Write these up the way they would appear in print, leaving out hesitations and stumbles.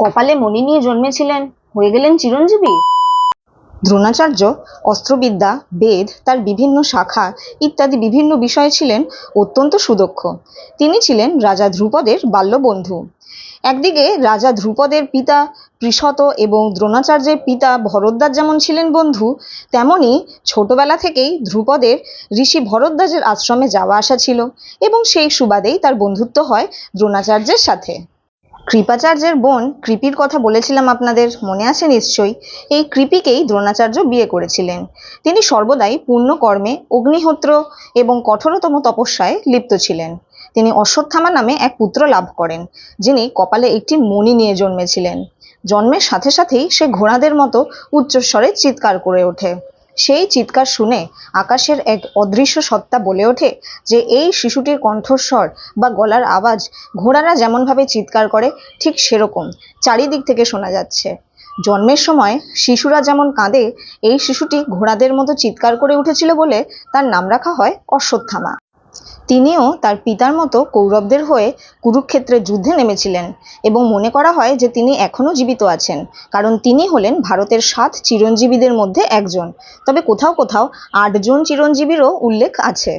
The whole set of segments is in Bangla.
কপালে মণি নিয়ে জন্মেছিলেন, হয়ে গেলেন চিরঞ্জীবী। দ্রোণাচার্য অস্ত্রবিদ্যা, বেদ, তার বিভিন্ন শাখা ইত্যাদি বিভিন্ন বিষয়ে ছিলেন অত্যন্ত সুদক্ষ। তিনি ছিলেন রাজা ধ্রুপদের বাল্যবন্ধু। একদিকে রাজা ধ্রুপদের পিতা পৃষত এবং দ্রোণাচার্যের পিতা ভরদ্বাজ যেমন ছিলেন বন্ধু, তেমনি ছোটবেলা থেকেই ধ্রুপদের ঋষি ভরদ্বাজের আশ্রমে যাওয়া আসা ছিল এবং সেই সুবাদেই তার বন্ধুত্ব হয় দ্রোণাচার্যের সাথে। কৃপাচার্যের বোন কৃপির কথা বলেছিলাম আপনাদের, মনে আছে নিশ্চয়ই। এই কৃপিকেই দ্রোণাচার্য বিয়ে করেছিলেন। তিনি সর্বদাই পুণ্যকর্মে, অগ্নিহোত্র এবং কঠোরতম তপস্যায় লিপ্ত ছিলেন। তিনি অশ্বত্থামা নামে এক পুত্র লাভ করেন, যিনি কপালে একটি মণি নিয়ে জন্মেছিলেন। জন্মের সাথে সাথেই সে ঘোড়াদের মতো উচ্চস্বরে চিৎকার করে ওঠে। সেই চিৎকার শুনে আকাশের এক অদৃশ্য সত্তা বলে ওঠে যে এই শিশুটির কণ্ঠস্বর বা গলার আওয়াজ ঘোড়ারা যেমনভাবে চিৎকার করে ঠিক সেরকম চারিদিক থেকে শোনা যাচ্ছে। জন্মের সময় শিশুরা যেমন কাঁদে, এই শিশুটি ঘোড়াদের মতো চিৎকার করে উঠেছিল বলে তার নাম রাখা হয় অশ্বত্থামা। তিনিও তার পিতার মতো কৌরবদের হয়ে কুরুক্ষেত্রে যুদ্ধে নেমেছিলেন এবং মনে করা হয় যে তিনি এখনও জীবিত আছেন, কারণ তিনি হলেন ভারতের 7 চিরঞ্জীবীদের মধ্যে একজন। তবে কোথাও কোথাও 8 জন চিরঞ্জীবীরও উল্লেখ আছে।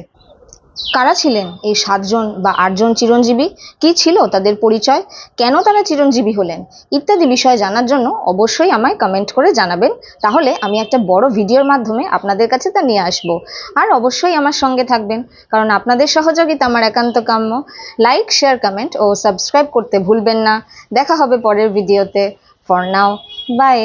কারা ছিলেন এই 7 জন বা 8 জন চিরঞ্জীবী, কি ছিল তাদের পরিচয়, কেন তারা চিরঞ্জীবী হলেন ইত্যাদি বিষয় জানার জন্য অবশ্যই আমায় কমেন্ট করে জানাবেন। তাহলে আমি একটা বড় ভিডিওর মাধ্যমে আপনাদের কাছে তা নিয়ে আসব। আর অবশ্যই আমার সঙ্গে থাকবেন, কারণ আপনাদের সহযোগিতা আমার একান্ত কাম্য। লাইক, শেয়ার, কমেন্ট ও সাবস্ক্রাইব করতে ভুলবেন না। দেখা হবে পরের ভিডিওতে। For now, by.